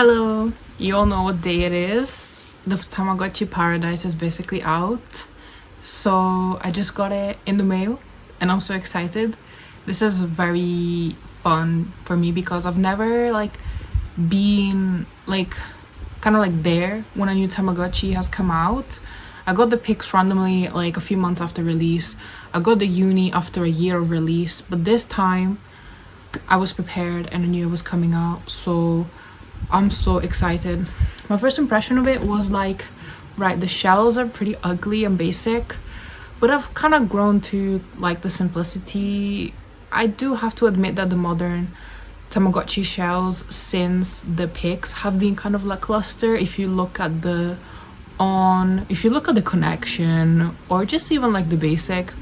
Hello, you all know what day it is. The Tamagotchi Paradise is basically out. So I just got it in the mail and I'm so excited. This is very fun for me because I've never been kind of there when a new Tamagotchi has come out. I got the pics randomly like a few months after release. I got the uni after a year of release, but this time I was prepared and I knew it was coming out, so I'm so excited. My first impression of it was right, the shells are pretty ugly and basic, but I've kind of grown to like the simplicity. I do have to admit that the modern Tamagotchi shells since the pics have been kind of lackluster. If you look at the connection, or just even like the basic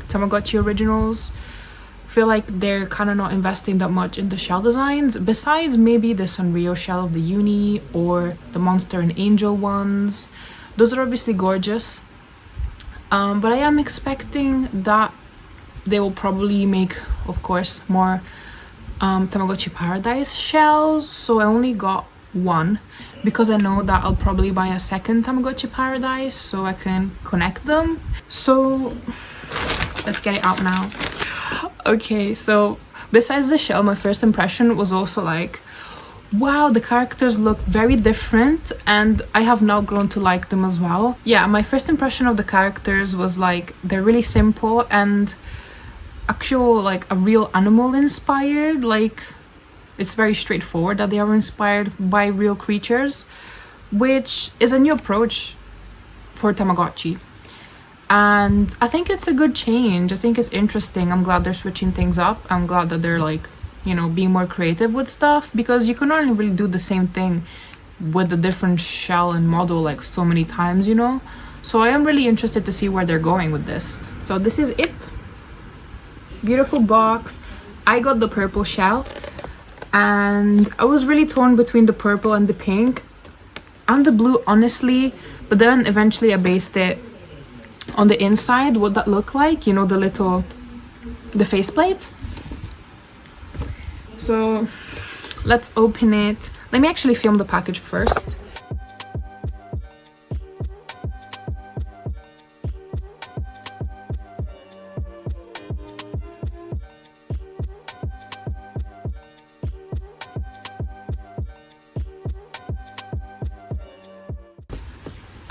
Tamagotchi originals, feel like they're kind of not investing that much in the shell designs, besides maybe the Sanrio shell of the uni or the Monster and Angel ones. Those are obviously gorgeous, but I am expecting that they will probably make, of course, more Tamagotchi Paradise shells. So I only got one because I know that I'll probably buy a second Tamagotchi Paradise so I can connect them. So let's get it out now. Okay, so besides the shell, my first impression was also like, wow, the characters look very different, and I have now grown to like them as well. Yeah, my first impression of the characters was like they're really simple and actual, like a real animal inspired. Like it's very straightforward that they are inspired by real creatures, which is a new approach for Tamagotchi. And I think it's a good change. I think it's interesting. I'm glad they're switching things up. I'm glad that they're being more creative with stuff, because you can only really do the same thing with a different shell and model like so many times, So I am really interested to see where they're going with this. So this is it. Beautiful box. I got the purple shell and I was really torn between the purple and the pink and the blue, honestly, but then eventually I based it on the inside, what that looked like, the faceplate. So let's open it. Let me actually film the package first.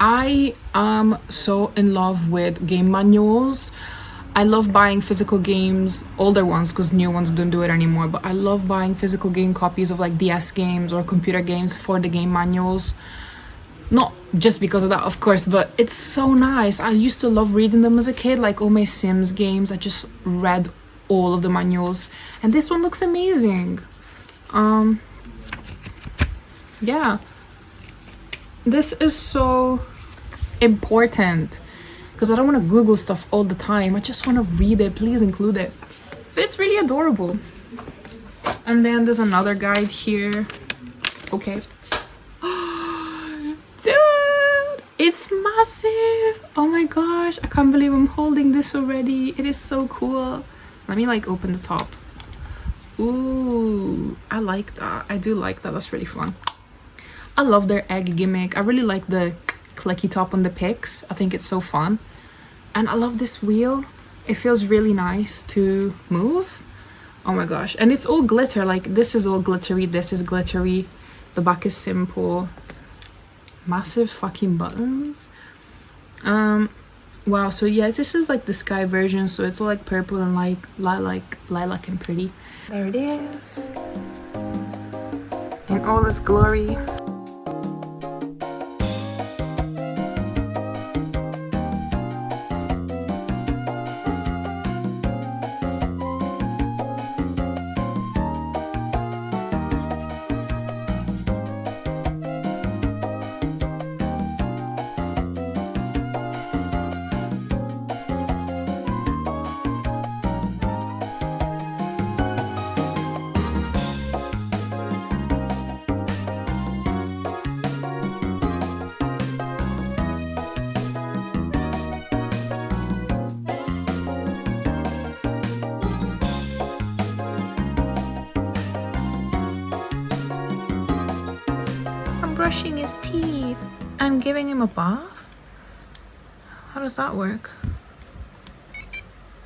I am so in love with game manuals. I love buying physical games, older ones, because new ones don't do it anymore, but I love buying physical game copies of like DS games or computer games for the game manuals. Not just because of that, of course, but it's so nice. I used to love reading them as a kid, like all my Sims games. I just read all of the manuals, and this one looks amazing. Yeah, this is so important because I don't want to Google stuff all the time. I just want to read it. Please include it. So it's really adorable. And then there's another guide here. Okay. Dude, it's massive. Oh my gosh, I can't believe I'm holding this already. It is so cool. Let me open the top. Ooh, I like that. I do like that. That's really fun. I love their egg gimmick. I really like the clicky top on the pics. I think it's so fun. And I love this wheel. It feels really nice to move. Oh my gosh. And it's all glitter. Like this is all glittery. This is glittery. The back is simple. Massive fucking buttons. Wow. So yeah, this is like the sky version. So it's all like purple and lilac and pretty. There it is. In all its glory. brushing his teeth and giving him a bath? How does that work?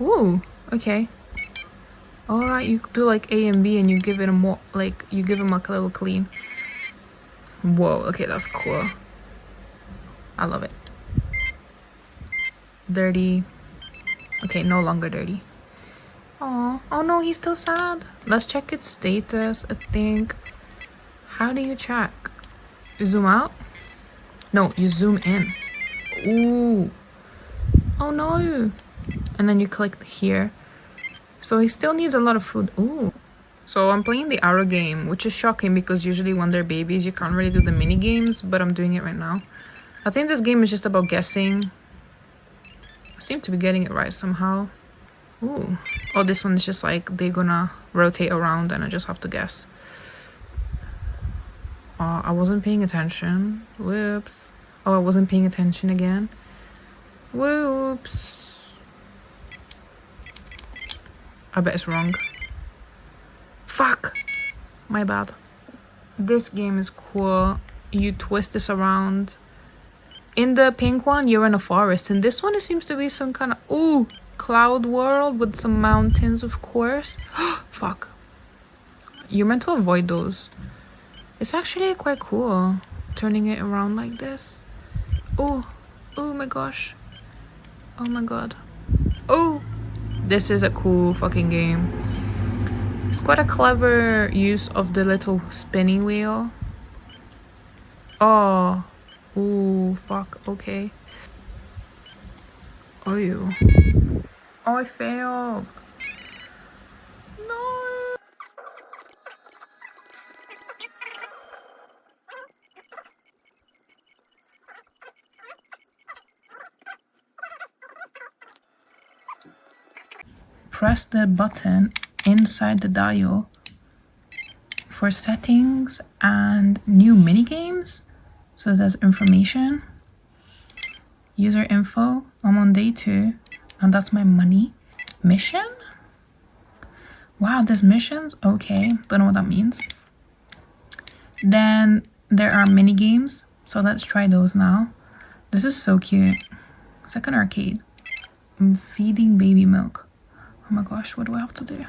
Ooh, okay. Alright, you do like A and B and you give it a more, like, you give him like a little clean. Whoa, okay, that's cool. I love it. Dirty. Okay, no longer dirty. Oh, oh no, he's still sad. Let's check its status, I think. How do you check? You zoom out? No, you zoom in. Ooh. Oh no. And then you click here. So he still needs a lot of food. Ooh. So I'm playing the arrow game, which is shocking because usually when they're babies, you can't really do the mini games, but I'm doing it right now. I think this game is just about guessing. I seem to be getting it right somehow. Ooh. Oh, this one is just like they're gonna rotate around and I just have to guess. Oh, I wasn't paying attention. Whoops. Oh, I wasn't paying attention again. Whoops. I bet it's wrong. Fuck. My bad. This game is cool. You twist this around. In the pink one, you're in a forest. In this one, it seems to be some kind of... Ooh! Cloud world with some mountains, of course. Fuck. You're meant to avoid those. It's actually quite cool. Turning it around like this. Oh. Oh my gosh. Oh my god. Oh! This is a cool fucking game. It's quite a clever use of the little spinning wheel. Oh. Ooh, fuck. Okay. Oh, you. Oh, I failed. No. Press the button inside the dial for settings and new mini games. So there's information, user info. I'm on day 2 and that's my money. Mission? Wow, there's missions? Okay, don't know what that means. Then there are mini games. So let's try those now. This is so cute. It's like an arcade. I'm feeding baby milk. Oh my gosh, what do I have to do?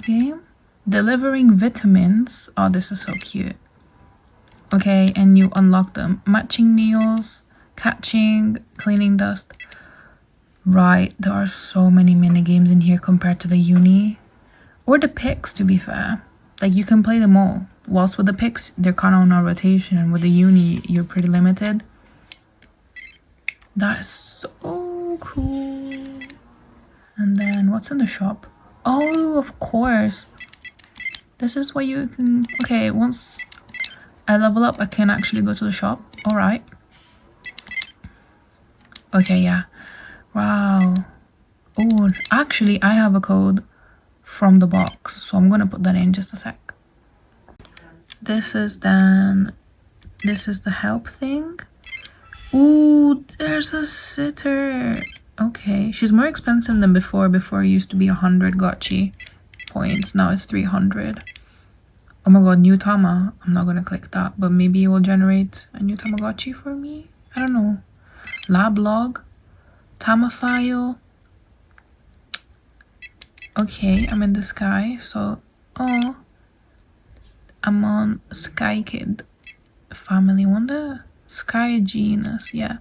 Game? Delivering vitamins. Oh, this is so cute. Okay, and you unlock them. Matching meals, catching, cleaning dust. Right, there are so many mini games in here compared to the uni. Or the picks, to be fair. Like, you can play them all. Whilst with the picks, they're kind of on a rotation. And with the uni, you're pretty limited. That is so cool. And then, what's in the shop? Oh, of course. This is where you can... Okay, once I level up, I can actually go to the shop. Alright. Okay, yeah. Wow. Oh, actually, I have a code from the box. So I'm going to put that in just a sec. This is then... This is the help thing. Ooh, there's a sitter. Okay, she's more expensive than before. Before it used to be 100 gotchi points. Now it's 300. Oh my god, new Tama. I'm not gonna click that, but maybe it will generate a new Tamagotchi for me. I don't know. Lab log. Tama file. Okay, I'm in the sky, so... Oh. I'm on Sky Kid. Family, wonder... Sky genus, yeah.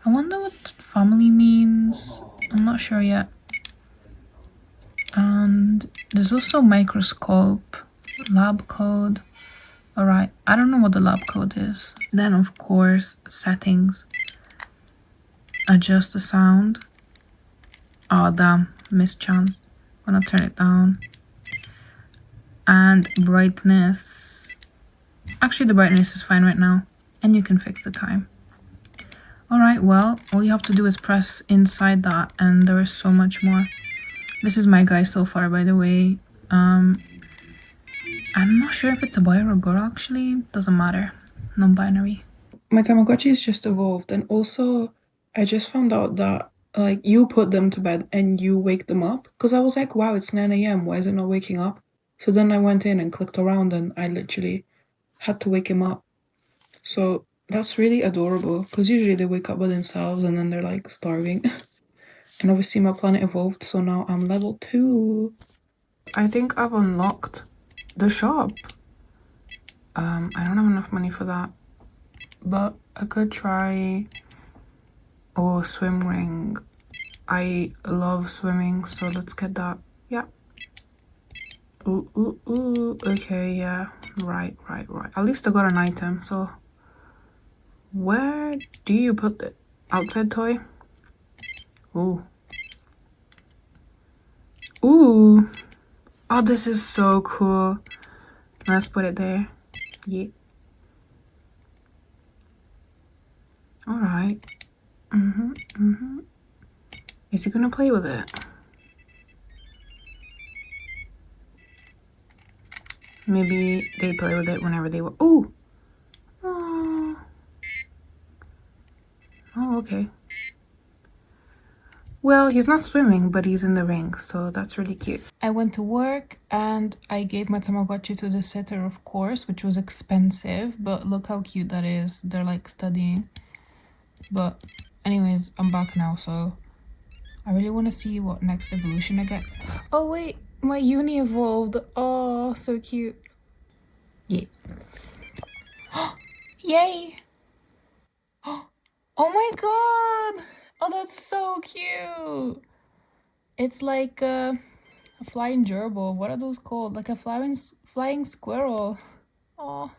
I wonder what family means. I'm not sure yet. And there's also microscope, lab code. Alright, I don't know what the lab code is. Then of course, settings. Adjust the sound. Oh damn, mischance. I'm gonna turn it down. And brightness. Actually the brightness is fine right now. And you can fix the time. Alright, well, all you have to do is press inside that and there is so much more. This is my guy so far, by the way. I'm not sure if it's a boy or a girl, actually. Doesn't matter. Non-binary. My Tamagotchi is just evolved, and also I just found out that like you put them to bed and you wake them up. Because I was like, wow, it's 9 a.m. Why is it not waking up? So then I went in and clicked around and I literally had to wake him up. So that's really adorable because usually they wake up by themselves and then they're like starving. And obviously my planet evolved, so now I'm level 2. I think I've unlocked the shop. I don't have enough money for that, but I could try. Oh, swim ring. I love swimming, so let's get that. Yeah. Ooh, ooh, ooh. Okay, yeah. Right. At least I got an item, so where do you put the outside toy? Ooh. Ooh. Oh, this is so cool. Let's put it there. Yeah. Alright. Is he gonna play with it? Maybe they play with it whenever they want. Ooh! Oh. Oh, okay. Well, he's not swimming, but he's in the ring, so that's really cute. I went to work and I gave my Tamagotchi to the sitter, of course, which was expensive, but look how cute that is. They're like studying. But anyways, I'm back now, so I really want to see what next evolution I get. Oh wait, my uni evolved. Oh, so cute. Yeah. Yay! Oh my god! Oh, that's so cute! It's like a flying gerbil. What are those called? Like a flying squirrel. Oh.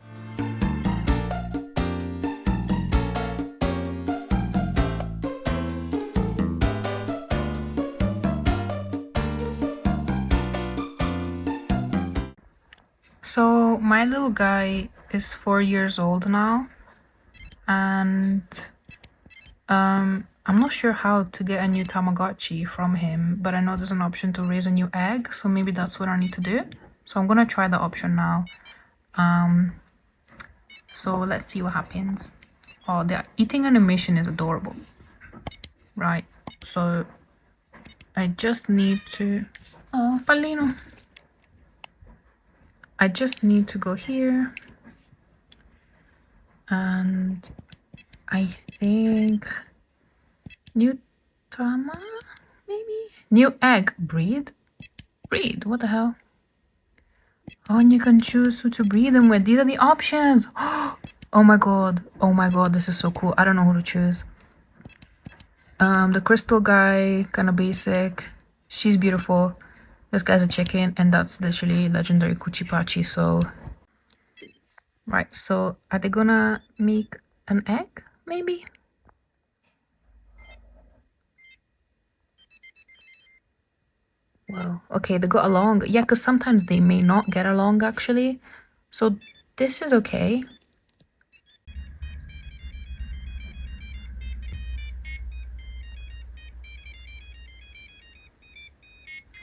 So my little guy is 4 years old now, and I'm not sure how to get a new Tamagotchi from him, but I know there's an option to raise a new egg, so maybe that's what I need to do. So I'm gonna try the option now. So let's see what happens. Oh, the eating animation is adorable. Right, so I just need to... Oh, Palino. I just need to go here. And I think... New Tama? Maybe? New egg. Breed? Breed? What the hell? Oh, and you can choose who to breed them with. These are the options. Oh my god. Oh my god, this is so cool. I don't know who to choose. The crystal guy, kind of basic. She's beautiful. This guy's a chicken, and that's literally legendary Kuchipachi, so... Right, so are they gonna make an egg, maybe? Well, okay, they got along. Yeah, because sometimes they may not get along, actually. So this is okay.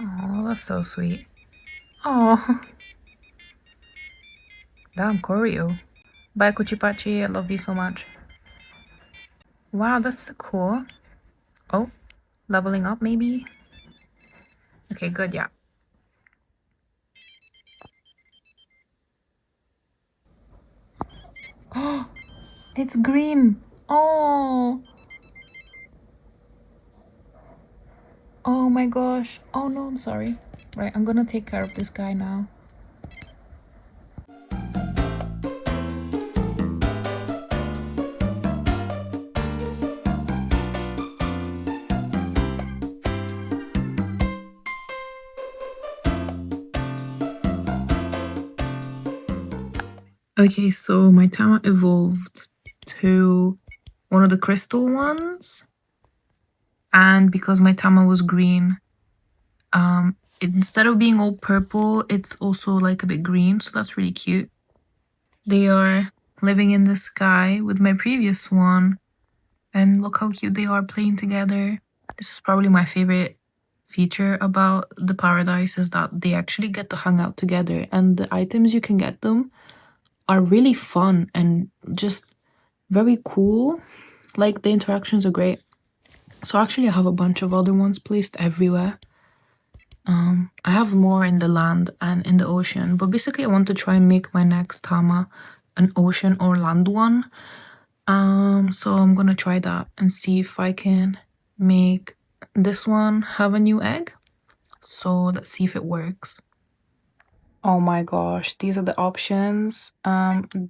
Oh, that's so sweet. Oh. Damn, choreo. Bye, Kuchipachi. I love you so much. Wow, that's cool. Oh, leveling up, maybe? Okay, good, yeah. Oh, it's green. Oh. Oh my gosh. Oh no, I'm sorry. Right, I'm gonna take care of this guy now. Okay, so my Tama evolved to one of the crystal ones. And because my Tama was green, instead of being all purple, it's also like a bit green, so that's really cute. They are living in the sky with my previous one, and look how cute they are playing together. This is probably my favorite feature about the paradise, is that they actually get to hang out together, and the items you can get them are really fun and just very cool. Like, the interactions are great. So actually I have a bunch of other ones placed everywhere. I have more in the land and in the ocean, but basically I want to try and make my next Tama an ocean or land one. So I'm gonna try that and see if I can make this one have a new egg. So let's see if it works. Oh my gosh, these are the options.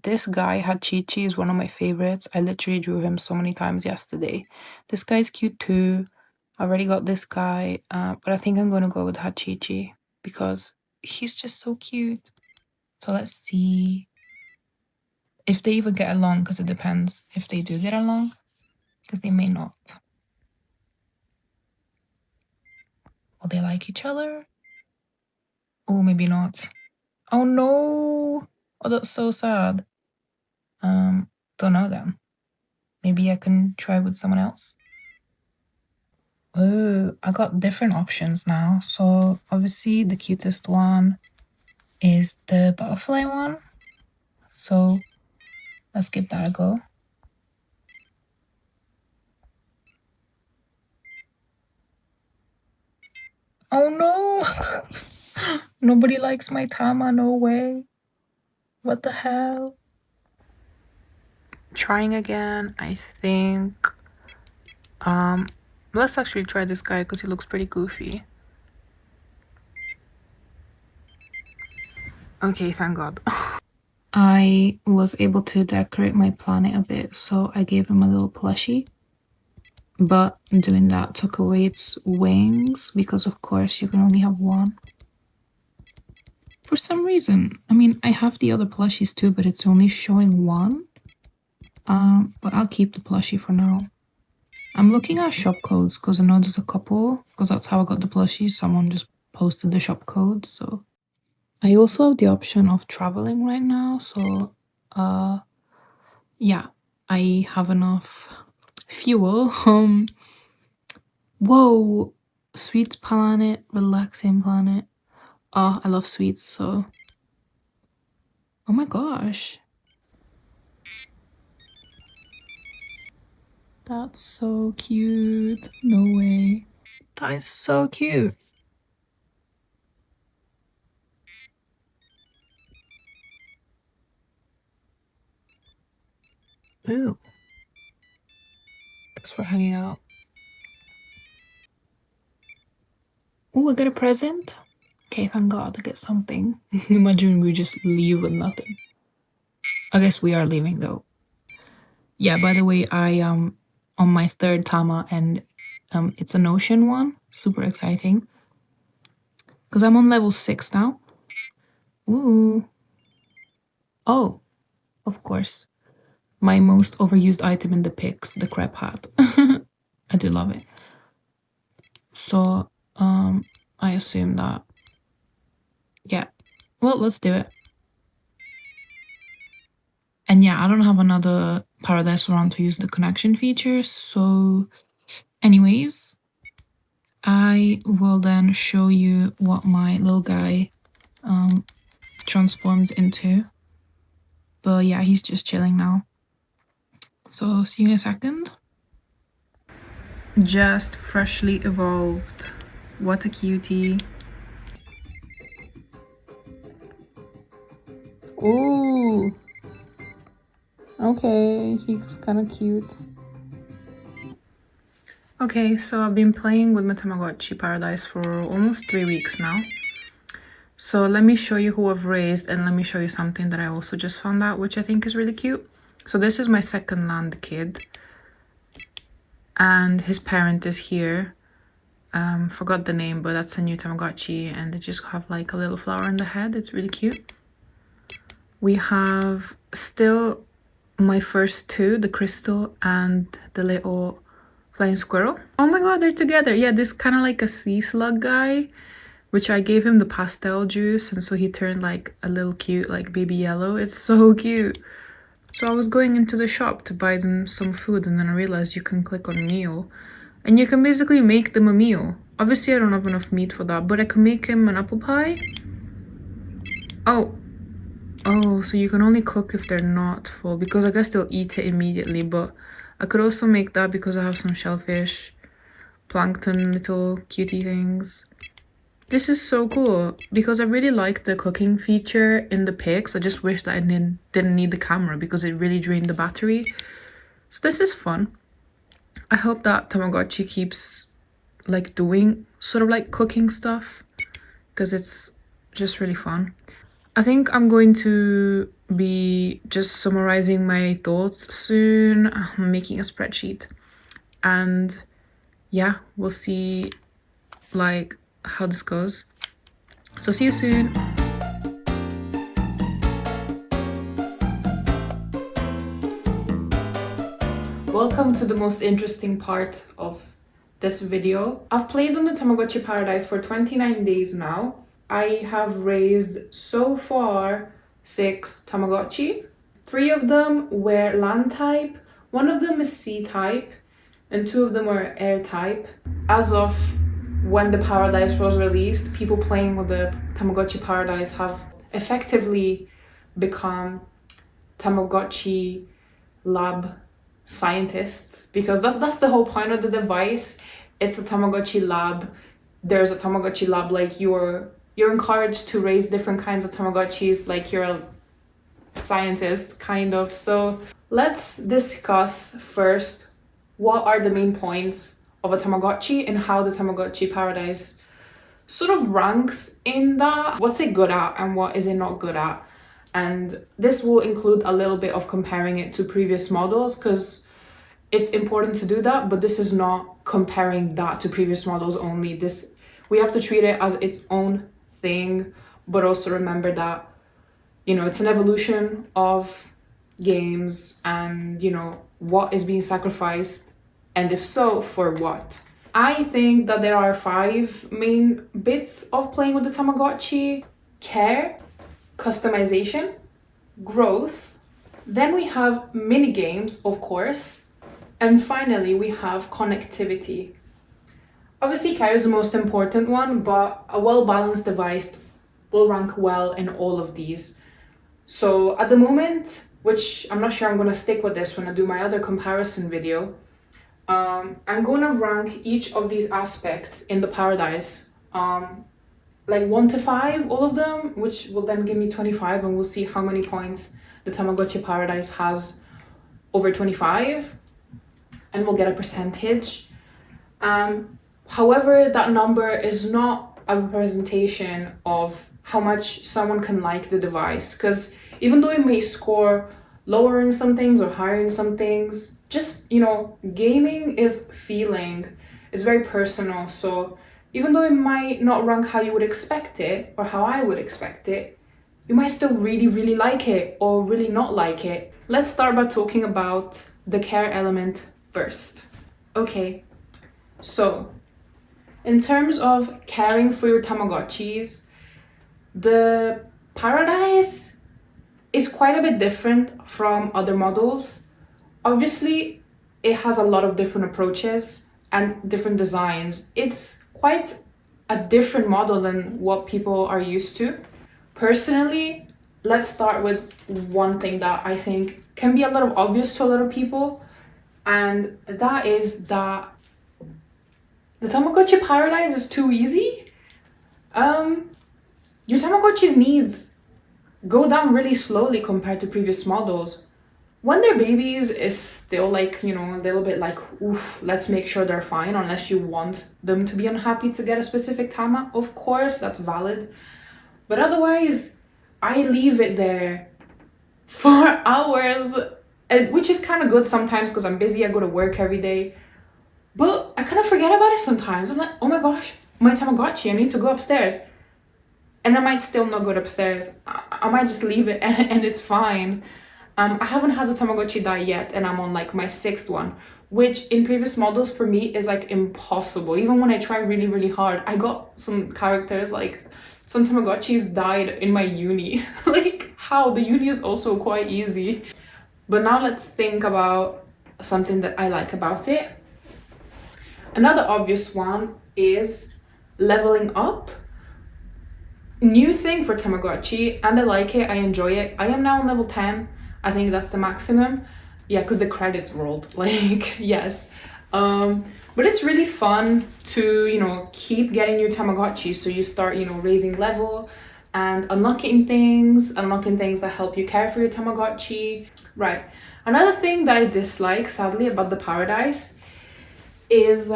This guy, Hachichi, is one of my favorites. I literally drew him so many times yesterday. This guy's cute too. I already got this guy, but I think I'm gonna go with Hachichi because he's just so cute. So let's see if they even get along, because it depends if they do get along, because they may not. Will they like each other? Oh, maybe not. Oh no! Oh, that's so sad. Don't know them. Maybe I can try with someone else. Oh, I got different options now. So obviously the cutest one is the butterfly one. So let's give that a go. Oh no! Nobody likes my Tama, no way. What the hell? Trying again, I think. Let's actually try this guy because he looks pretty goofy. Okay, thank God. I was able to decorate my planet a bit, so I gave him a little plushie. But doing that took away its wings because, of course, you can only have one. For some reason, I mean, I have the other plushies too, but it's only showing one. But I'll keep the plushie for now. I'm looking at shop codes because I know there's a couple, because that's how I got the plushie. Someone just posted the shop codes, so. I also have the option of traveling right now, so yeah, I have enough fuel. Whoa, sweets planet, relaxing planet. Oh, I love sweets, so. Oh my gosh. That's so cute. No way. That is so cute. Ooh. Thanks for hanging out. Oh, I got a present? Okay, thank God I get something. Imagine we just leave with nothing. I guess we are leaving though. Yeah, by the way, I on my third Tama and it's an ocean one. Super exciting. Because I'm on level 6 now. Ooh. Oh, of course. My most overused item in the pics, the crab hat. I do love it. So, I assume that, yeah. Well, let's do it. And yeah, I don't have another paradise around to use the connection feature. So anyways, I will then show you what my little guy transforms into. But yeah, he's just chilling now. So see you in a second. Just freshly evolved. What a cutie. Ooh. Okay, he's kind of cute. Okay, so I've been playing with my Tamagotchi Paradise for almost 3 weeks now. So let me show you who I've raised and let me show you something that I also just found out, which I think is really cute. So this is my second land kid. And his parent is here. Forgot the name, but that's a new Tamagotchi and they just have like a little flower on the head. It's really cute. We have still my first two, the crystal and the little flying squirrel. Oh my god, they're together. Yeah, this kind of like a sea slug guy, which I gave him the pastel juice and so he turned like a little cute like baby yellow. It's so cute. So I was going into the shop to buy them some food and then I realized you can click on meal and you can basically make them a meal. Obviously I don't have enough meat for that, but I can make him an apple pie. Oh, so you can only cook if they're not full, because I guess they'll eat it immediately, but I could also make that because I have some shellfish. plankton little cutie things. This is so cool because I really like the cooking feature in the pics. I just wish that I didn't need the camera because it really drained the battery. So this is fun. I hope that Tamagotchi keeps like doing sort of like cooking stuff because it's just really fun. I think I'm going to be just summarizing my thoughts soon. I'm making a spreadsheet and yeah, we'll see like how this goes. So see you soon. Welcome to the most interesting part of this video. I've played on the Tamagotchi Paradise for 29 days now. I have raised so far 6 Tamagotchi. 3 of them were land type, 1 of them is sea type, and 2 of them were air type. As of when the Paradise was released, people playing with the Tamagotchi Paradise have effectively become Tamagotchi lab scientists, because that's the whole point of the device. It's a Tamagotchi lab. There's a Tamagotchi lab, like you're encouraged to raise different kinds of Tamagotchis, like you're a scientist kind of. So let's discuss first what are the main points of a Tamagotchi and how the Tamagotchi Paradise sort of ranks in that. What's it good at and what is it not good at? And this will include a little bit of comparing it to previous models because it's important to do that, but this is not comparing that to previous models only. This, we have to treat it as its own thing, but also remember that, you know, it's an evolution of games and, you know, what is being sacrificed, and if so, for what. I think that there are 5 main bits of playing with the Tamagotchi: care, customization, growth, then we have mini games, of course, and finally we have connectivity. Obviously care is the most important one, but a well-balanced device will rank well in all of these. So at the moment, which I'm not sure I'm gonna stick with this when I do my other comparison video, I'm gonna rank each of these aspects in the Paradise like 1 to 5, all of them, which will then give me 25, and we'll see how many points the Tamagotchi Paradise has over 25, and we'll get a percentage. However, that number is not a representation of how much someone can like the device, because even though it may score lower in some things or higher in some things, just, you know, gaming is feeling, is very personal. So even though it might not rank how you would expect it or how I would expect it, you might still really, really like it or really not like it. Let's start by talking about the care element first. Okay, so in terms of caring for your Tamagotchis, the Paradise is quite a bit different from other models. Obviously, it has a lot of different approaches and different designs. It's quite a different model than what people are used to. Personally, let's start with one thing that I think can be a little obvious to a lot of people, and that is that the Tamagotchi Paradise is too easy. Your Tamagotchi's needs go down really slowly compared to previous models. When they're babies, it's still like, you know, a little bit like, oof, let's make sure they're fine, unless you want them to be unhappy to get a specific Tama. Of course, that's valid. But otherwise, I leave it there for hours, which is kind of good sometimes because I'm busy, I go to work every day. But I kind of forget about it sometimes. I'm like, oh my gosh, my Tamagotchi, I need to go upstairs. And I might still not go upstairs. I might just leave it and it's fine. I haven't had the Tamagotchi die yet, and I'm on like my 6th one, which in previous models for me is like impossible. Even when I try really, really hard, I got some characters, like some Tamagotchis died in my uni. Like how? The uni is also quite easy. But now let's think about something that I like about it. Another obvious one is leveling up. New thing for Tamagotchi, and I like it, I enjoy it. I am now on level 10. I think that's the maximum. Yeah, because the credits rolled. Like, yes. But it's really fun to, you know, keep getting your Tamagotchi. So you start, you know, raising level and unlocking things that help you care for your Tamagotchi. Right. Another thing that I dislike, sadly, about the Paradise is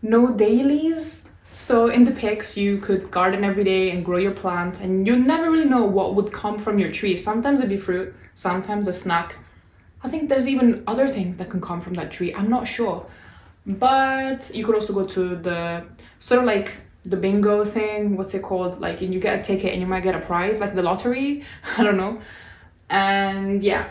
no dailies. So in the pics, you could garden every day and grow your plant, and you never really know what would come from your tree. Sometimes it'd be fruit, sometimes a snack. I think there's even other things that can come from that tree. I'm not sure. But you could also go to the sort of like the bingo thing, what's it called? Like, and you get a ticket and you might get a prize, like the lottery. I don't know. And yeah,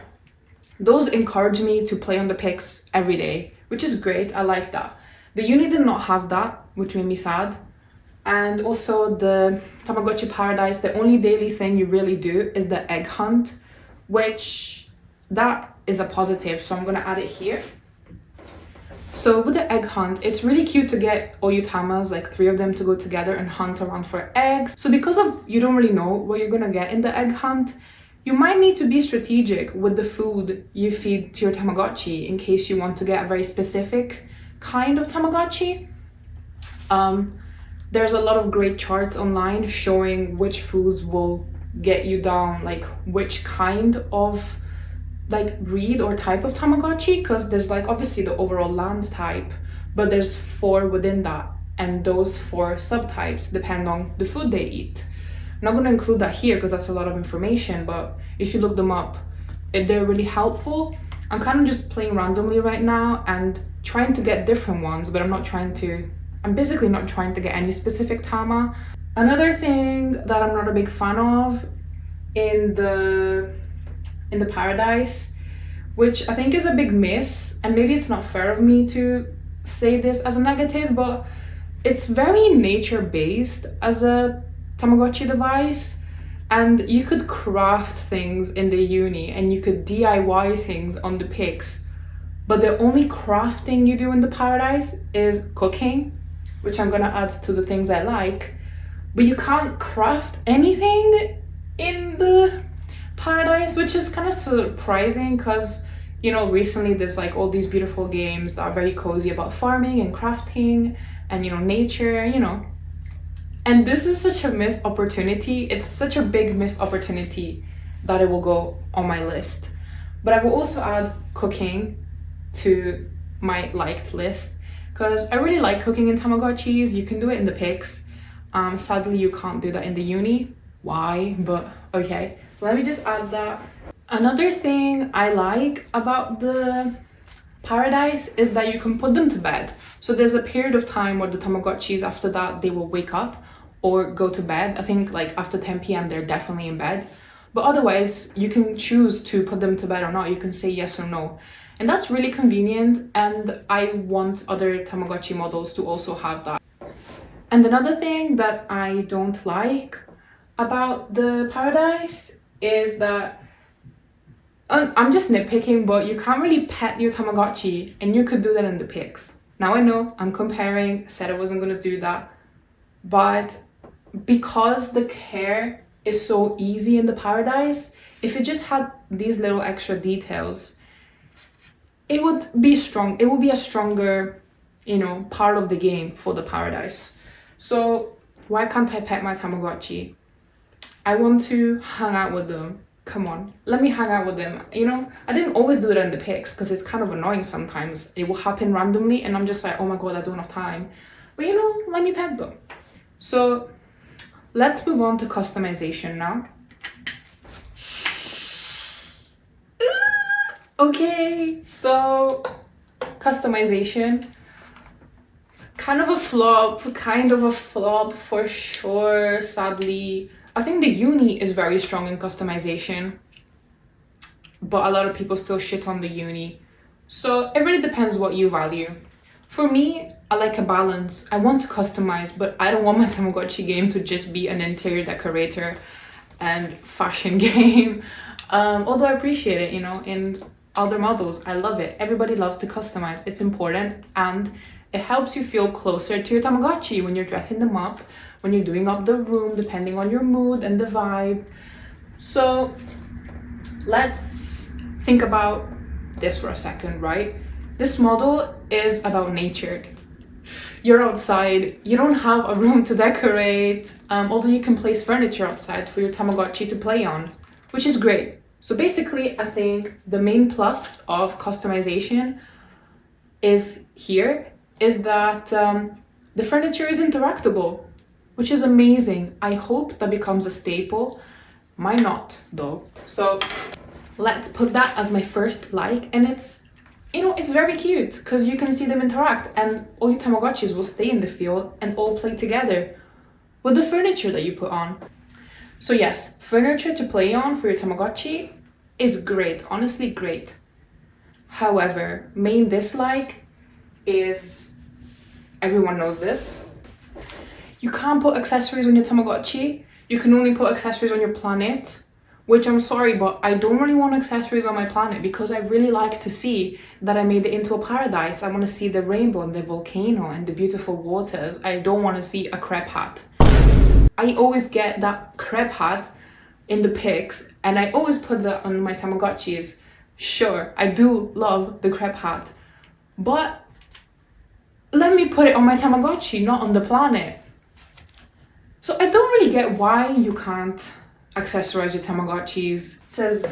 those encourage me to play on the pics every day, which is great. I like that. The uni did not have that, which made me sad. And also the Tamagotchi Paradise, the only daily thing you really do is the egg hunt, which that is a positive. So I'm gonna add it here. So with the egg hunt, it's really cute to get all your tamas, like 3 of them, to go together and hunt around for eggs. So because of you don't really know what you're gonna get in the egg hunt, you might need to be strategic with the food you feed to your Tamagotchi in case you want to get a very specific kind of Tamagotchi. There's a lot of great charts online showing which foods will get you down, like which kind of like breed or type of Tamagotchi, because there's like obviously the overall land type, but there's 4 within that, and those 4 subtypes depend on the food they eat. I'm not going to include that here because that's a lot of information, but if you look them up, they're really helpful. I'm kind of just playing randomly right now and trying to get different ones, but I'm basically not trying to get any specific Tama. Another thing that I'm not a big fan of in the Paradise, which I think is a big miss, and maybe it's not fair of me to say this as a negative, but it's very nature-based as a Tamagotchi device, and you could craft things in the uni and you could DIY things on the pics, but the only crafting you do in the Paradise is cooking, which I'm gonna add to the things I like, but you can't craft anything in the Paradise, which is kind of surprising because, you know, recently there's like all these beautiful games that are very cozy about farming and crafting and, you know, nature, you know. And this is such a missed opportunity. It's such a big missed opportunity that it will go on my list. But I will also add cooking to my liked list because I really like cooking in Tamagotchis. You can do it in the pics. Sadly, you can't do that in the uni. Why? But okay. Let me just add that. Another thing I like about the Paradise is that you can put them to bed. So there's a period of time where the Tamagotchis, after that, they will wake up or go to bed. I think like after 10 p.m. they're definitely in bed. But otherwise, you can choose to put them to bed or not. You can say yes or no. And that's really convenient. And I want other Tamagotchi models to also have that. And another thing that I don't like about the Paradise is that I'm just nitpicking, but you can't really pet your Tamagotchi, and you could do that in the pics. Now I know I'm comparing, said I wasn't gonna do that, but because the care is so easy in the Paradise, if it just had these little extra details, it would be strong. It would be a stronger, you know, part of the game for the Paradise. So why can't I pet my Tamagotchi? I want to hang out with them. Come on, let me hang out with them. You know, I didn't always do it in the pics because it's kind of annoying sometimes. It will happen randomly and I'm just like, oh my god, I don't have time. But you know, let me pet them. So let's move on to customization now. Okay, so customization. Kind of a flop for sure, sadly. I think the uni is very strong in customization, but a lot of people still shit on the uni. So it really depends what you value. For me, I like a balance. I want to customize, but I don't want my Tamagotchi game to just be an interior decorator and fashion game. Although I appreciate it, you know, in other models, I love it. Everybody loves to customize. It's important, and it helps you feel closer to your Tamagotchi when you're dressing them up, when you're doing up the room, depending on your mood and the vibe. So let's think about this for a second, right? This model is about nature. You're outside, you don't have a room to decorate, although you can place furniture outside for your Tamagotchi to play on, which is great. So basically, I think the main plus of customization is that the furniture is interactable, which is amazing. I hope that becomes a staple. Might not though. So let's put that as my first like, and it's, you know, it's very cute because you can see them interact and all your Tamagotchis will stay in the field and all play together with the furniture that you put on. So yes, furniture to play on for your Tamagotchi is great, honestly great. However, main dislike is, everyone knows this, you can't put accessories on your Tamagotchi. You can only put accessories on your planet, which I'm sorry, but I don't really want accessories on my planet because I really like to see that I made it into a paradise. I want to see the rainbow and the volcano and the beautiful waters. I don't want to see a crepe hat. I always get that crepe hat in the pics and I always put that on my Tamagotchis. Sure, I do love the crepe hat, but let me put it on my Tamagotchi, not on the planet. So I don't really get why you can't accessorize your Tamagotchis. It says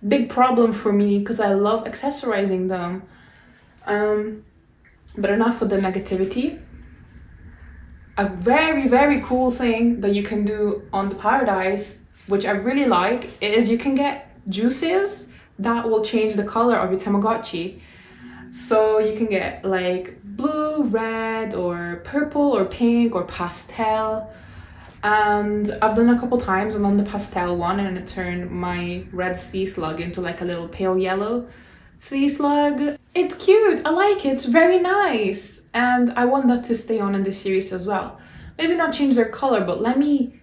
big problem for me because I love accessorizing them. But enough with the negativity. A very, very cool thing that you can do on the Paradise, which I really like, is you can get juices that will change the color of your Tamagotchi. So you can get like blue, red, or purple, or pink, or pastel. And I've done a couple times and on the pastel one, and it turned my red sea slug into like a little pale yellow sea slug. It's cute, I like it, it's very nice, and I want that to stay on in this series as well. Maybe not change their color, but let me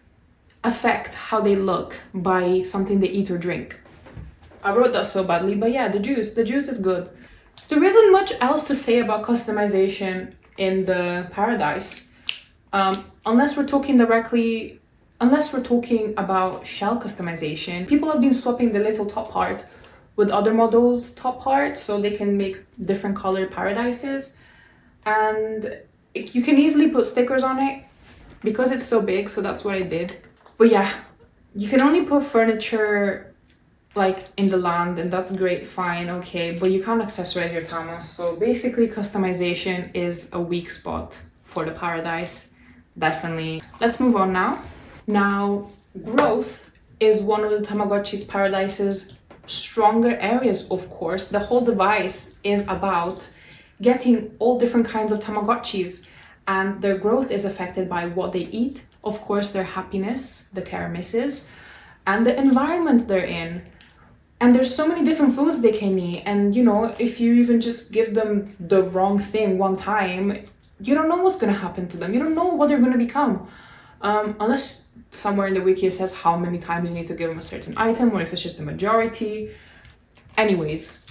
affect how they look by something they eat or drink. I wrote that so badly, but yeah, the juice is good. There isn't much else to say about customization in the Paradise. Unless we're talking about shell customization. People have been swapping the little top part with other models' top parts so they can make different colored paradises. And you can easily put stickers on it because it's so big, so that's what I did. But yeah, you can only put furniture like in the land, and that's great, fine, okay, but you can't accessorize your Tama. So basically customization is a weak spot for the Paradise. Definitely. Let's move on now. Now, growth is one of the Tamagotchi's Paradise's stronger areas, of course. The whole device is about getting all different kinds of Tamagotchis, and their growth is affected by what they eat, of course, their happiness, the care misses, and the environment they're in. And there's so many different foods they can eat, and you know, if you even just give them the wrong thing one time, you don't know what's going to happen to them. You don't know what they're going to become. Unless somewhere in the wiki it says how many times you need to give them a certain item, or if it's just a majority. Anyways,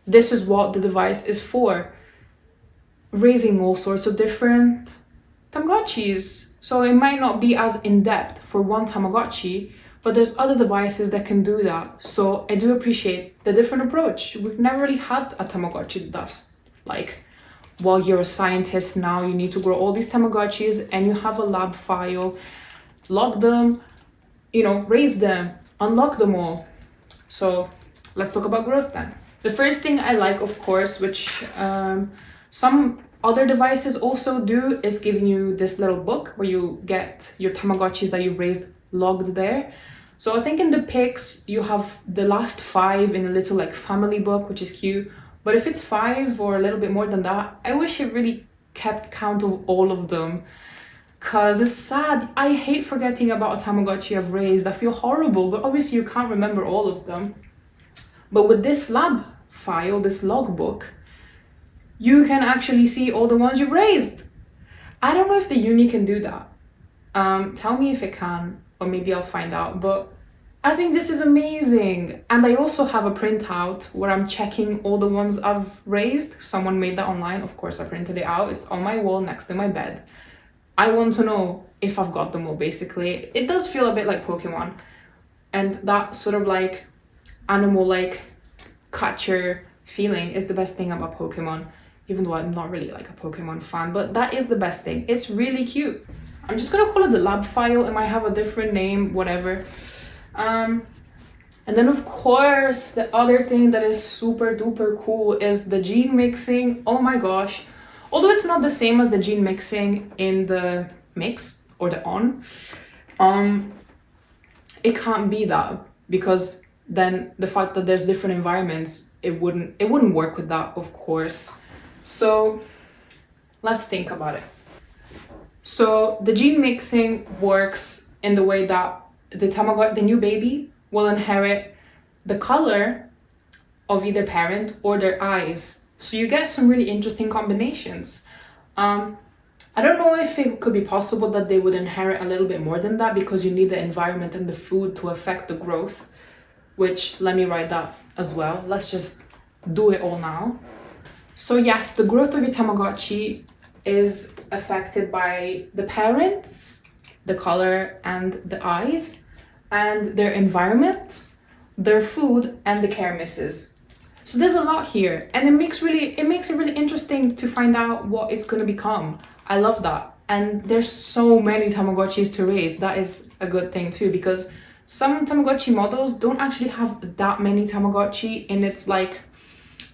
this is what the device is for. Raising all sorts of different Tamagotchis. So it might not be as in-depth for one Tamagotchi, but there's other devices that can do that. So I do appreciate the different approach. We've never really had a Tamagotchi that does, like, well, you're a scientist now, you need to grow all these Tamagotchis and you have a lab file, log them, you know, raise them, unlock them all. So let's talk about growth then. The first thing I like, of course, which some other devices also do, is giving you this little book where you get your Tamagotchis that you've raised logged there. So I think in the pics you have the last 5 in a little like family book, which is cute. But if it's 5 or a little bit more than that, I wish it really kept count of all of them, because it's sad. I hate forgetting about a Tamagotchi I've raised. I feel horrible, but obviously you can't remember all of them. But with this lab file, this logbook, you can actually see all the ones you've raised. I don't know if the uni can do that. Tell me if it can, or maybe I'll find out, but I think this is amazing. And I also have a printout where I'm checking all the ones I've raised. Someone made that online, of course I printed it out. It's on my wall next to my bed. I want to know if I've got them all, basically. It does feel a bit like Pokemon. And that sort of like animal like catcher feeling is the best thing about Pokemon, even though I'm not really like a Pokemon fan, but that is the best thing. It's really cute. I'm just gonna call it the lab file. It might have a different name, whatever. And then of course, the other thing that is super duper cool is the gene mixing. Oh my gosh. Although it's not the same as the gene mixing in the mix or the on, it can't be that, because then the fact that there's different environments, it wouldn't work with that, of course. So let's think about it. So the gene mixing works in the way that the new baby will inherit the color of either parent or their eyes. So you get some really interesting combinations. I don't know if it could be possible that they would inherit a little bit more than that, because you need the environment and the food to affect the growth, which let me write that as well. Let's just do it all now. So yes, the growth of your Tamagotchi is affected by the parents, the color and the eyes, and their environment, their food, and the care misses. So there's a lot here, and it makes it really interesting to find out what it's going to become. I love that. And there's so many Tamagotchis to raise. That is a good thing too, because some Tamagotchi models don't actually have that many Tamagotchi in its like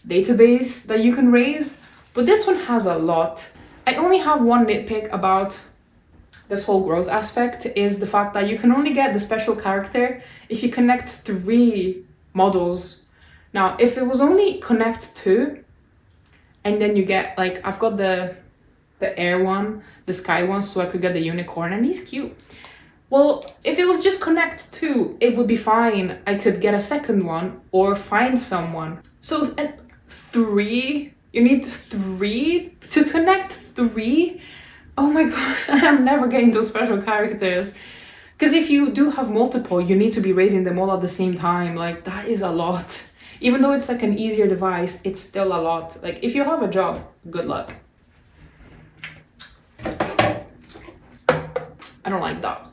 database that you can raise, but this one has a lot. I only have one nitpick about this whole growth aspect, is the fact that you can only get the special character if you connect 3 models. Now, if it was only connect 2, and then you get like, I've got the air one, the sky one, so I could get the unicorn, and he's cute. Well, if it was just connect 2, it would be fine. I could get a second one or find someone. So at 3, you need 3 to connect 3? Oh my god, I'm never getting those special characters. Because if you do have multiple, you need to be raising them all at the same time. Like, that is a lot. Even though it's like an easier device, it's still a lot. Like, if you have a job, good luck. I don't like that.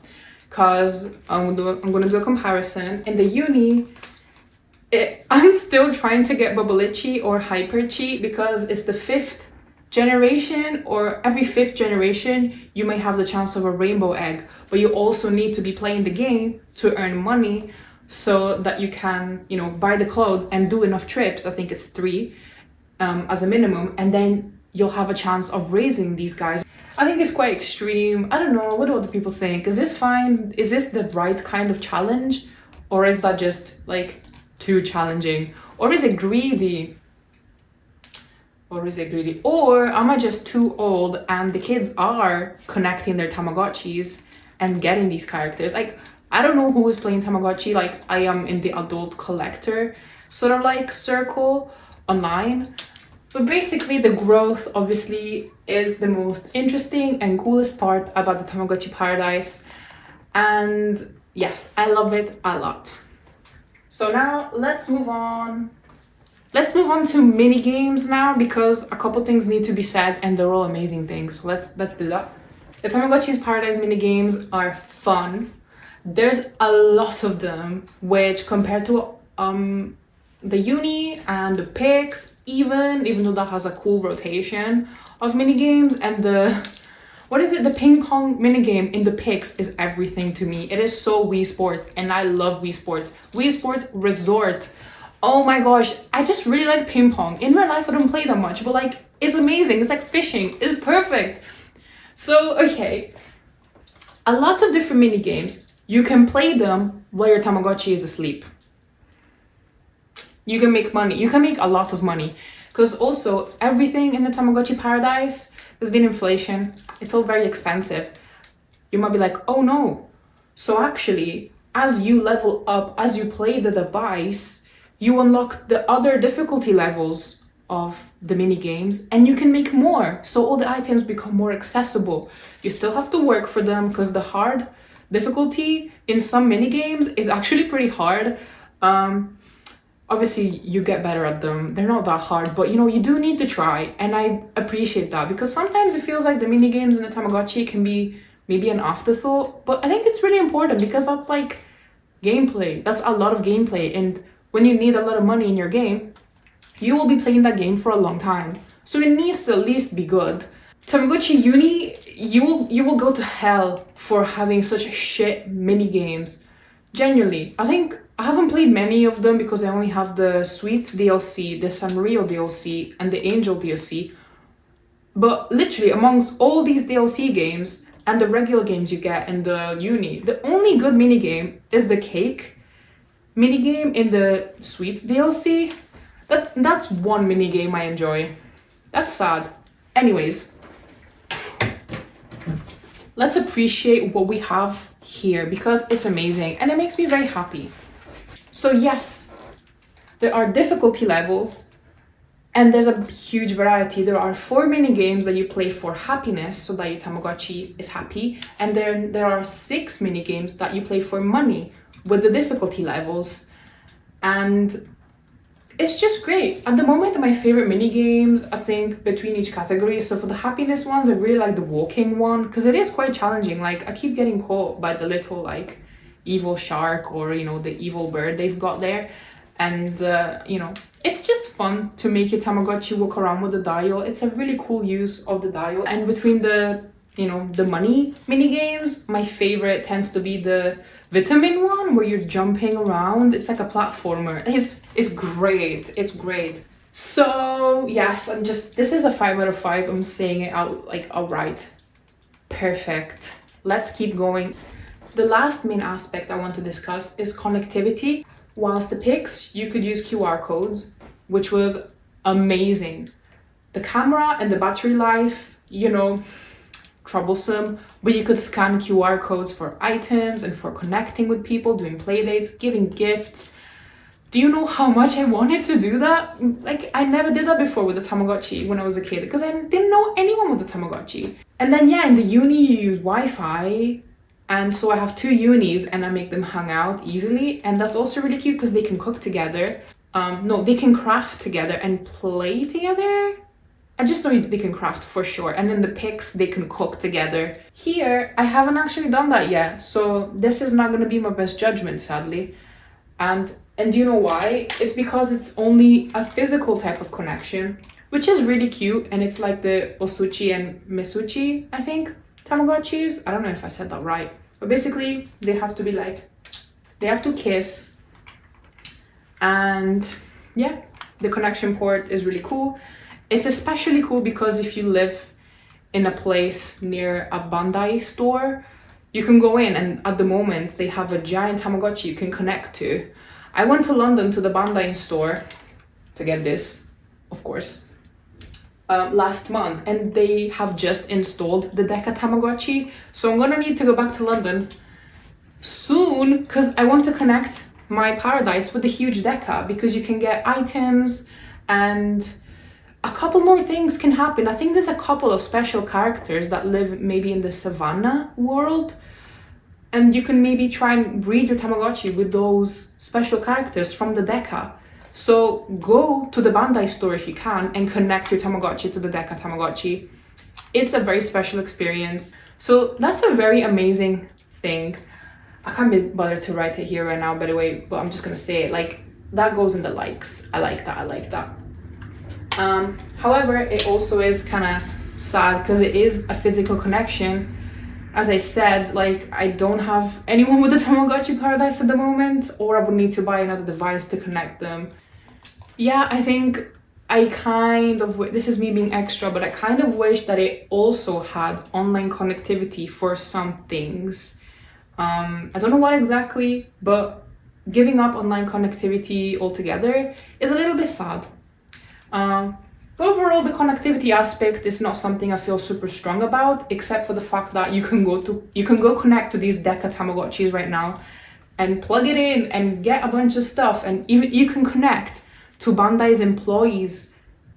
Because I'm gonna do a comparison. In the uni, I'm still trying to get Bubblichi or Hyperchi, because it's the 5th generation, or every 5th generation you may have the chance of a rainbow egg, but you also need to be playing the game to earn money so that you can, you know, buy the clothes and do enough trips. I think it's 3 as a minimum, and then you'll have a chance of raising these guys. I think it's quite extreme. I don't know, what do other people think? Is this fine? Is this the right kind of challenge, or is that just like too challenging, or is it greedy? Or am I just too old and the kids are connecting their Tamagotchis and getting these characters? Like, I don't know who is playing Tamagotchi. Like, I am in the adult collector sort of like circle online. But basically, the growth obviously is the most interesting and coolest part about the Tamagotchi paradise. And yes, I love it a lot. So now let's move on. Let's move on to mini games now, because a couple things need to be said and they're all amazing things. So let's do that. The Tamagotchi's Paradise mini games are fun. There's a lot of them, which compared to the uni and the picks, even though that has a cool rotation of mini games, and the ping pong mini game in the picks is everything to me. It is so Wii Sports, and I love Wii Sports. Wii Sports Resort. Oh my gosh, I just really like ping pong. In real life, I don't play that much, but like, it's amazing. It's like fishing. It's perfect. So, okay. A lot of different mini games. You can play them while your Tamagotchi is asleep. You can make money. You can make a lot of money. Because also, everything in the Tamagotchi paradise, there's been inflation. It's all very expensive. You might be like, oh no. So actually, as you level up, as you play the device, you unlock the other difficulty levels of the mini games, and you can make more. So all the items become more accessible. You still have to work for them, because the hard difficulty in some mini games is actually pretty hard. Obviously you get better at them. They're not that hard, but you know, you do need to try, and I appreciate that, because sometimes it feels like the mini games in the Tamagotchi can be maybe an afterthought, but I think it's really important, because that's like gameplay. That's a lot of gameplay, and when you need a lot of money in your game, you will be playing that game for a long time. So it needs to at least be good. Tamagotchi Uni, you will go to hell for having such shit mini games. Genuinely, I think I haven't played many of them because I only have the Sweets DLC, the Sanrio DLC, and the Angel DLC. But literally, amongst all these DLC games and the regular games you get in the Uni, the only good mini game is the cake mini game in the Sweets DLC. That's one mini game I enjoy. That's sad. Anyways, let's appreciate what we have here because it's amazing and it makes me very happy. So yes, there are difficulty levels and there's a huge variety. There are 4 mini games that you play for happiness, so that your Tamagotchi is happy, and then there are 6 mini games that you play for money with the difficulty levels, and it's just great. At the moment, my favorite mini games, I think, between each category. So for the happiness ones, I really like the walking one because it is quite challenging. Like I keep getting caught by the little like evil shark or the evil bird they've got there, and it's just fun to make your Tamagotchi walk around with the dial. It's a really cool use of the dial. And between the the money mini games, my favorite tends to be the vitamin one where you're jumping around. It's like a platformer. It's great. It's great. So yes, this is a 5 out of 5. I'm saying it out like outright. Perfect. Let's keep going. The last main aspect I want to discuss is connectivity. Whilst the pics, you could use QR codes, which was amazing. The camera and the battery life, troublesome, but you could scan QR codes for items and for connecting with people, doing playdates, giving gifts. Do you know how much I wanted to do that? Like, I never did that before with the Tamagotchi when I was a kid because I didn't know anyone with the Tamagotchi. And then in the uni you use Wi-Fi, and so I have 2 unis and I make them hang out easily, and that's also really cute because they can cook together. They can craft together and play together. I just know they can craft for sure. And in the pics, they can cook together. Here, I haven't actually done that yet. So this is not going to be my best judgment, sadly. And do you know why? It's because it's only a physical type of connection, which is really cute. And it's like the Osuchi and Misuchi, I think, Tamagotchis. I don't know if I said that right. But basically, they have to be like, they have to kiss. And yeah, the connection port is really cool. It's especially cool because if you live in a place near a Bandai store, you can go in and at the moment they have a giant Tamagotchi you can connect to. I went to London to the Bandai store to get this, of course, last month, and they have just installed the Deca Tamagotchi. So I'm gonna need to go back to London soon because I want to connect my Paradise with the huge Deca because you can get items and a couple more things can happen. I think there's a couple of special characters that live maybe in the Savannah world, and you can maybe try and breed your Tamagotchi with those special characters from the Deca. So go to the Bandai store if you can and connect your Tamagotchi to the Deca Tamagotchi. It's a very special experience. So that's a very amazing thing. I can't be bothered to write it here right now, by the way, but I'm just gonna say it. Like, that goes in the likes. I like that. However, it also is kind of sad because it is a physical connection. As I said, like, I don't have anyone with a Tamagotchi Paradise at the moment, or I would need to buy another device to connect them. Yeah, I think I kind of, this is me being extra, but I kind of wish that it also had online connectivity for some things. I don't know what exactly, but giving up online connectivity altogether is a little bit sad. But overall, the connectivity aspect is not something I feel super strong about, except for the fact that you can go connect to these Deca Tamagotchis right now and plug it in and get a bunch of stuff, and even you can connect to Bandai's employees'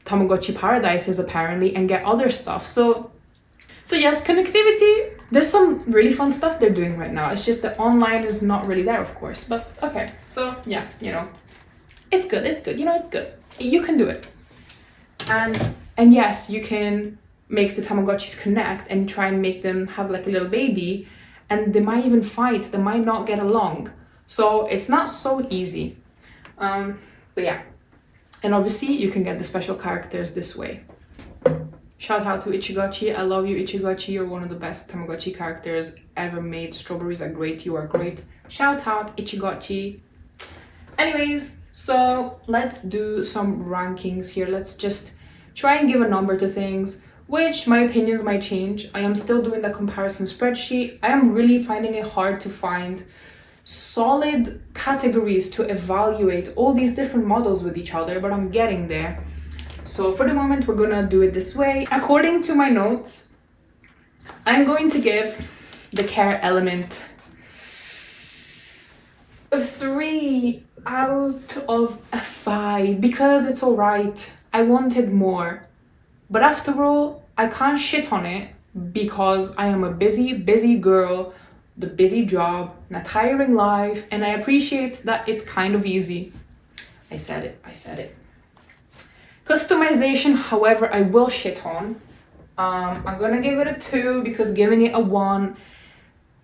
Tamagotchi Paradises apparently and get other stuff. So yes, connectivity, there's some really fun stuff they're doing right now. It's just that online is not really there, of course. But okay, so yeah, it's good, it's good, it's good. You can do it. And yes, you can make the Tamagotchis connect and try and make them have like a little baby, and they might even fight, they might not get along. So it's not so easy. But yeah, And obviously you can get the special characters this way. Shout out to Ichigochi. I love you, Ichigochi. You're one of the best Tamagotchi characters ever made. Strawberries are great. You are great. Shout out, Ichigochi. Anyways, so let's do some rankings here. Let's just try and give a number to things, which my opinions might change. I am still doing the comparison spreadsheet. I am really finding it hard to find solid categories to evaluate all these different models with each other, but I'm getting there. So for the moment, we're gonna do it this way. According to my notes, I'm going to give the care element a 3 out of a 5 because it's all right. I wanted more, but after all, I can't shit on it because I am a busy girl, the busy job, and a tiring life, and I appreciate that it's kind of easy. I said it. Customization, however, I will shit on. I'm gonna give it a 2 because giving it a 1,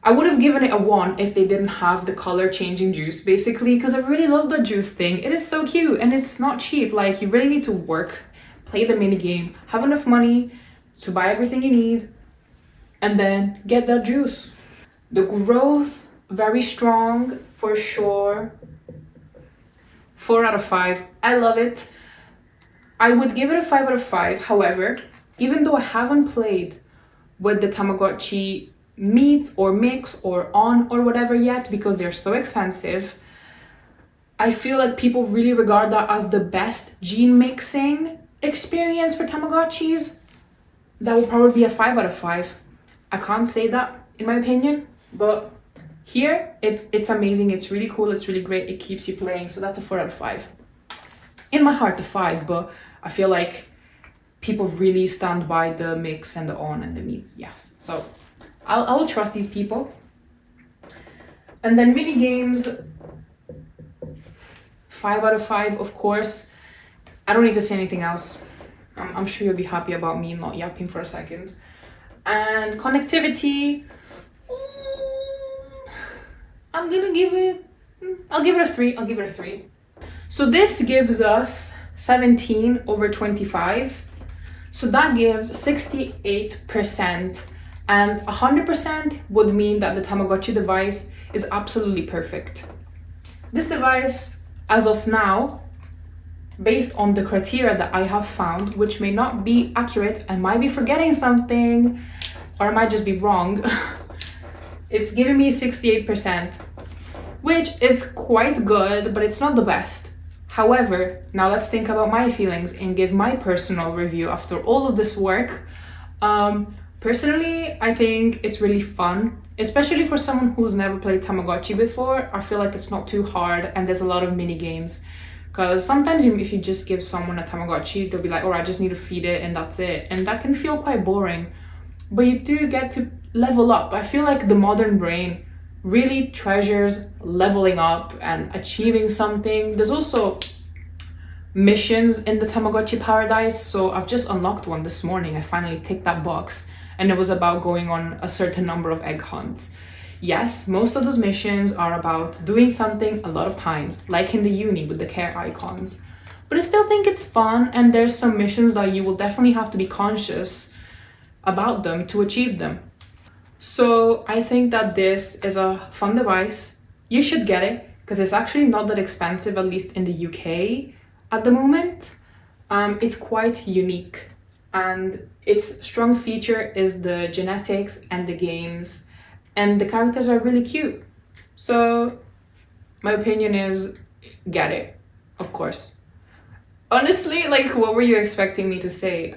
I would have given it a 1 if they didn't have the color changing juice, basically, because I really love the juice thing. It is so cute and it's not cheap. Like, you really need to work, play the mini game, have enough money to buy everything you need, and then get that juice. The growth, very strong for sure. 4 out of 5. I love it. I would give it a 5 out of 5. However, even though I haven't played with the Tamagotchi meets or mix or on or whatever yet because they're so expensive, I feel like people really regard that as the best gene mixing experience for Tamagotchis. That would probably be a 5 out of 5. I can't say that in my opinion, but here it's amazing. It's really cool. It's really great. It keeps you playing. So that's a 4 out of 5. In my heart, a 5, but I feel like people really stand by the mix and the on and the meets. Yes, so I'll trust these people. And then mini games, 5 out of 5, of course. I don't need to say anything else. I'm sure you'll be happy about me not yapping for a second. And connectivity, I'll give it a 3. I'll give it a 3. So this gives us 17 over 25. So that gives 68%. And 100% would mean that the Tamagotchi device is absolutely perfect. This device, as of now, based on the criteria that I have found, which may not be accurate, I might be forgetting something, or I might just be wrong, it's giving me 68%, which is quite good, but it's not the best. However, now let's think about my feelings and give my personal review after all of this work. Personally, I think it's really fun, especially for someone who's never played Tamagotchi before. I feel like it's not too hard and there's a lot of mini games. Because sometimes if you just give someone a Tamagotchi, they'll be like, oh, I just need to feed it and that's it. And that can feel quite boring. But you do get to level up. I feel like the modern brain really treasures leveling up and achieving something. There's also missions in the Tamagotchi paradise. So I've just unlocked one this morning. I finally ticked that box. And it was about going on a certain number of egg hunts. Yes, most of those missions are about doing something a lot of times, like in the uni with the care icons. But I still think it's fun, and there's some missions that you will definitely have to be conscious about them to achieve them. So I think that this is a fun device. You should get it, because it's actually not that expensive, at least in the UK at the moment. It's quite unique, and its strong feature is the genetics and the games. And the characters are really cute. So my opinion is get it, of course. Honestly, like, what were you expecting me to say?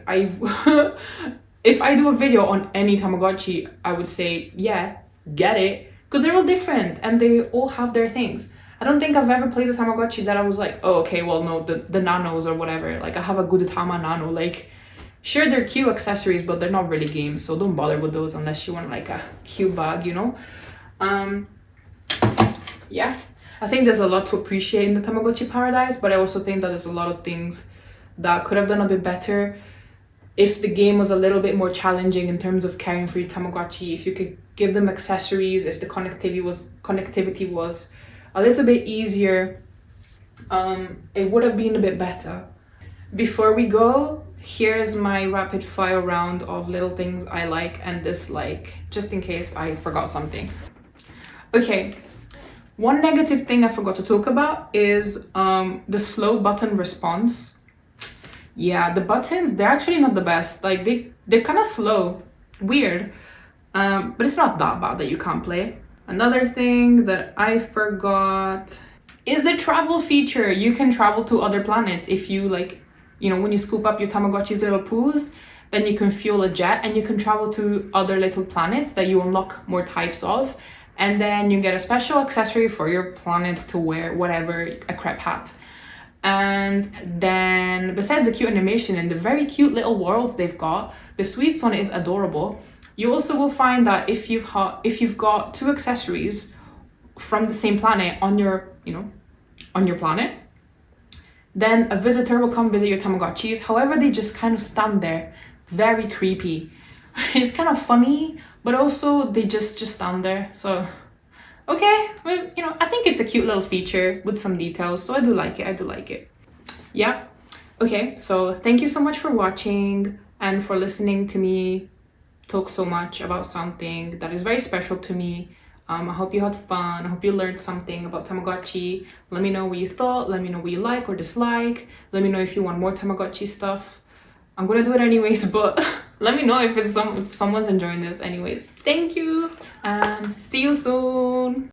If I do a video on any Tamagotchi, I would say, yeah, get it. Because they're all different and they all have their things. I don't think I've ever played a Tamagotchi that I was like, oh, okay, well, no, the nanos or whatever. Like, I have a Gudetama nano, like, sure, they're cute accessories, but they're not really games, so don't bother with those unless you want like a cute bag, you know? Yeah, I think there's a lot to appreciate in the Tamagotchi paradise, but I also think that there's a lot of things that could have done a bit better if the game was a little bit more challenging in terms of caring for your Tamagotchi, if you could give them accessories, if the connectivity was a little bit easier, it would have been a bit better. Before we go, here's my rapid fire round of little things I like and dislike, just in case I forgot something. Okay, one negative thing I forgot to talk about is the slow button response. Yeah, the buttons, they're actually not the best. Like they're kind of slow, weird, but it's not that bad that you can't play. Another thing that I forgot is the travel feature. You can travel to other planets if you like, you know, when you scoop up your Tamagotchi's little poos, then you can fuel a jet and you can travel to other little planets that you unlock more types of. And then you get a special accessory for your planet to wear, whatever, a crep hat. And then besides the cute animation and the very cute little worlds they've got, the sweets one is adorable. You also will find that if you've got two accessories from the same planet on your, you know, on your planet, then a visitor will come visit your Tamagotchis. However, they just kind of stand there, very creepy. It's kind of funny, but also they just stand there. So, okay, well, you know, I think it's a cute little feature with some details. So I do like it. Yeah. Okay, so thank you so much for watching and for listening to me talk so much about something that is very special to me. I hope you had fun. I hope you learned something about Tamagotchi. Let me know what you thought. Let me know what you like or dislike. Let me know if you want more Tamagotchi stuff. I'm gonna do it anyways, but let me know if someone's enjoying this anyways. Thank you and see you soon.